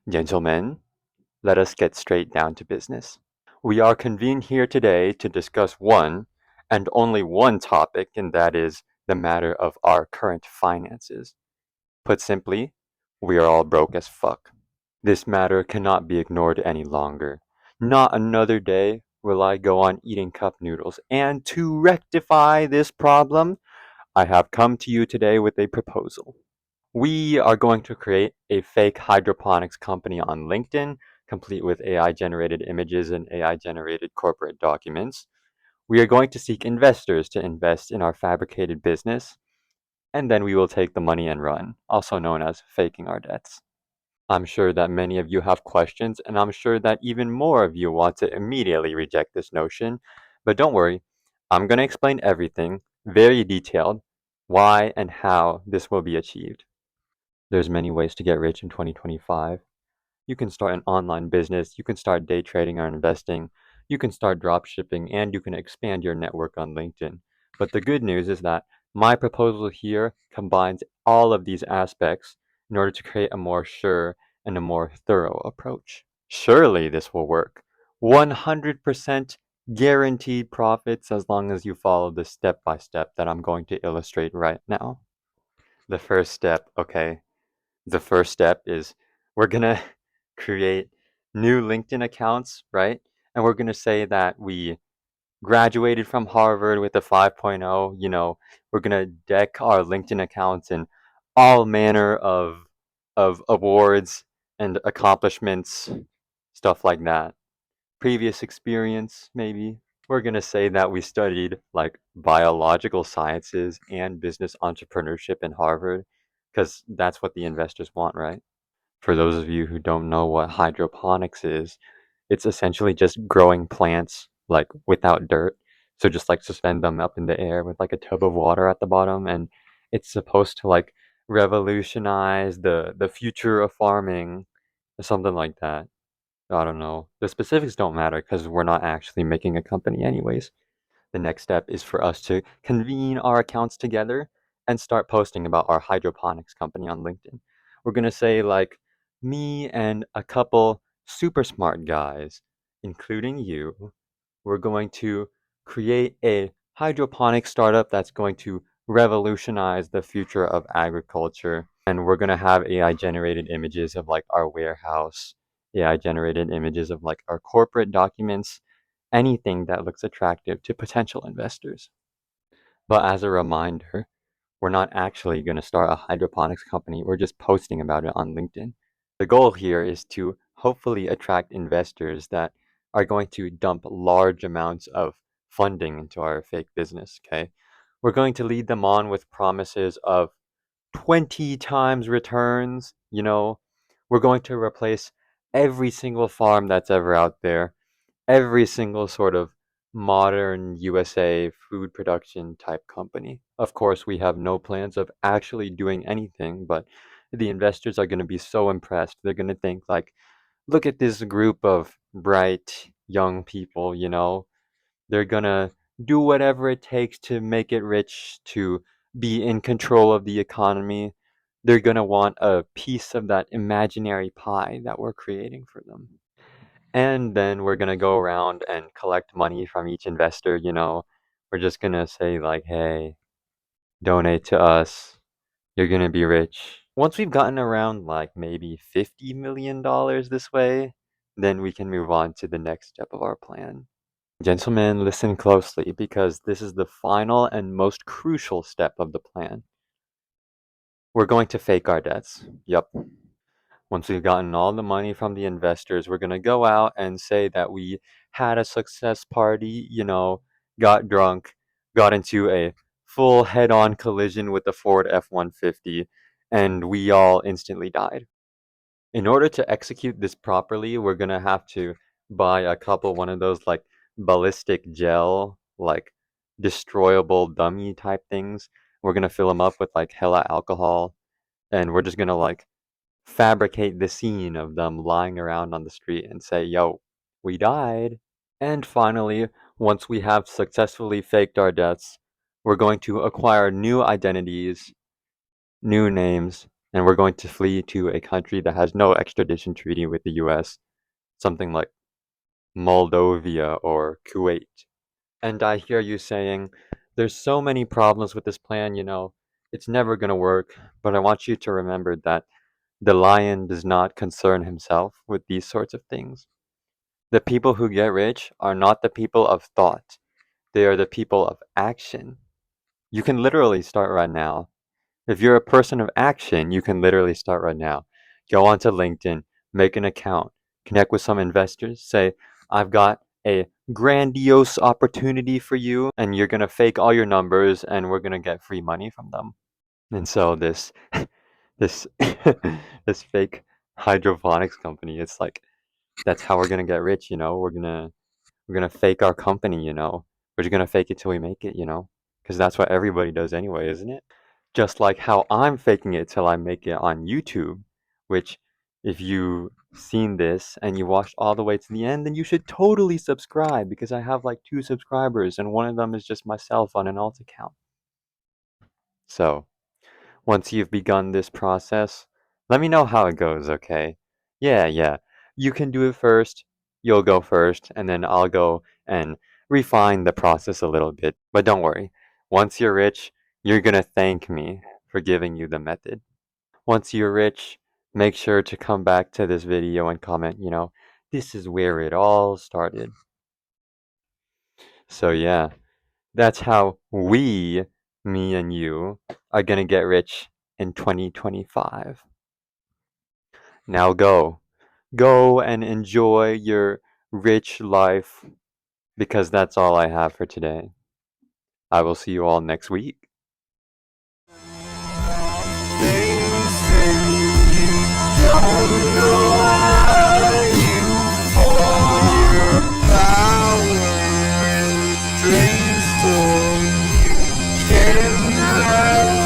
Gentlemen, let us get straight down to business. We are convened here today to discuss one and only one topic, and that is the matter of our current finances. Put simply, we are all broke as fuck. This matter cannot be ignored any longer. Not another day will I go on eating cup noodles. And to rectify this problem, I have come to you today with a proposal. We are going to create a fake hydroponics company on LinkedIn, complete with AI generated images and AI generated corporate documents. We are going to seek investors to invest in our fabricated business, and then we will take the money and run, also known as faking our debts. I'm sure that many of you have questions, and I'm sure that even more of you want to immediately reject this notion. But don't worry, I'm going to explain everything, very detailed, why and how this will be achieved. There's many ways to get rich in 2025. You can start an online business, you can start day trading or investing, you can start drop shipping, and you can expand your network on LinkedIn. But the good news is that my proposal here combines all of these aspects in order to create a more sure and a more thorough approach. Surely this will work. 100% guaranteed profits as long as you follow the step by step that I'm going to illustrate right now. The first step, okay, the first step is we're gonna create new LinkedIn accounts, right? And we're gonna say that we graduated from Harvard with a 5.0. We're gonna deck our LinkedIn accounts in all manner of awards and accomplishments, stuff like that. Previous experience, maybe. We're gonna say that we studied like biological sciences and business entrepreneurship in Harvard, because that's what the investors want, right? For those of you who don't know what hydroponics is, it's essentially just growing plants like without dirt. So just like suspend them up in the air with like a tub of water at the bottom, and it's supposed to like revolutionize the future of farming or something like that. I don't know. The specifics don't matter because we're not actually making a company anyways. The next step is for us to convene our accounts together and start posting about our hydroponics company on LinkedIn. We're going to say, like, me and a couple super smart guys, including you, we're going to create a hydroponics startup that's going to revolutionize the future of agriculture. And we're going to have AI generated images of like our warehouse, AI generated images of like our corporate documents, anything that looks attractive to potential investors. But as a reminder, we're not actually going to start a hydroponics company. We're just posting about it on LinkedIn. The goal here is to hopefully attract investors that are going to dump large amounts of funding into our fake business, okay? We're going to lead them on with promises of 20 times returns, We're going to replace every single farm that's ever out there, every single sort of modern USA food production type company. Of course, we have no plans of actually doing anything, but the investors are going to be so impressed. They're going to think like, look at this group of bright young people, They're going to do whatever it takes to make it rich, to be in control of the economy. They're going to want a piece of that imaginary pie that we're creating for them. And then we're gonna go around and collect money from each investor, We're just gonna say like, hey, donate to us. You're gonna be rich. Once we've gotten around like maybe $50 million this way, then we can move on to the next step of our plan. Gentlemen, listen closely because this is the final and most crucial step of the plan. We're going to fake our debts. Yep. Once we've gotten all the money from the investors, we're going to go out and say that we had a success party, got drunk, got into a full head on collision with the Ford F 150, and we all instantly died. In order to execute this properly, we're going to have to buy a couple one of those like ballistic gel, like destroyable dummy type things. We're going to fill them up with like hella alcohol, and we're just going to like fabricate the scene of them lying around on the street and say, yo, we died. And finally, once we have successfully faked our deaths, we're going to acquire new identities, new names, and we're going to flee to a country that has no extradition treaty with the US, something like Moldova or Kuwait. And I hear you saying, there's so many problems with this plan, it's never going to work. But I want you to remember that the lion does not concern himself with these sorts of things. The people who get rich are not the people of thought, they are the people of action. You can literally start right now. If you're a person of action, you can literally start right now. Go onto LinkedIn, make an account, connect with some investors, say, I've got a grandiose opportunity for you, and you're going to fake all your numbers, and we're going to get free money from them. And so this, this fake hydroponics company, it's like, that's how we're going to get rich, we're going to fake our company, we're just going to fake it till we make it, because that's what everybody does anyway, isn't it? Just like how I'm faking it till I make it on YouTube, which if you've seen this and you watched all the way to the end, then you should totally subscribe because I have like 2 subscribers and one of them is just myself on an alt account. So once you've begun this process, let me know how it goes, okay? Yeah. You can do it first, you'll go first, and then I'll go and refine the process a little bit. But don't worry, once you're rich, you're gonna thank me for giving you the method. Once you're rich, make sure to come back to this video and comment, this is where it all started. So yeah, that's how me and you, are gonna get rich in 2025. Now go and enjoy your rich life because that's all I have for today. I will see you all next week. Power, dreams